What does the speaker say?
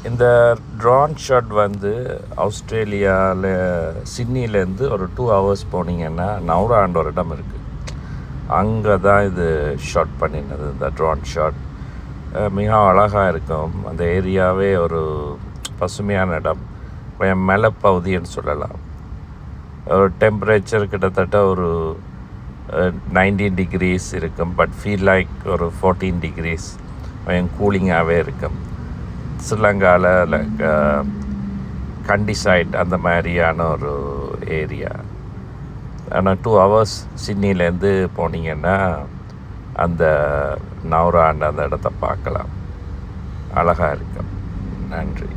இந்த drone shot வந்து ஆஸ்திரேலியாவில் சிட்னிலேருந்து ஒரு 2 hours போனீங்கன்னா நௌரான்ற ஒரு இடம் இருக்குது. அங்கே தான் இது ஷாட் பண்ணினது. இந்த ட்ரோன் ஷாட் மிக அழகாக இருக்கும். அந்த ஏரியாவே ஒரு பசுமையான இடம், கொஞ்சம் மலைப்பகுதின்னு சொல்லலாம். ஒரு டெம்பரேச்சர் கிட்டத்தட்ட ஒரு 19 degrees இருக்கும். பட் ஃபீல் லைக் ஒரு 14 degrees, கொஞ்சம் கூலிங்காகவே இருக்கும். ஸ்ரீலங்காவில் லைக் கண்டிசைட் அந்த மாதிரியான ஒரு ஏரியா. ஆனால் 2 hours சிட்னிலேருந்து போனீங்கன்னா அந்த நௌராண்ட அந்த இடத்த பார்க்கலாம். அழகாக இருக்கும். நன்றி.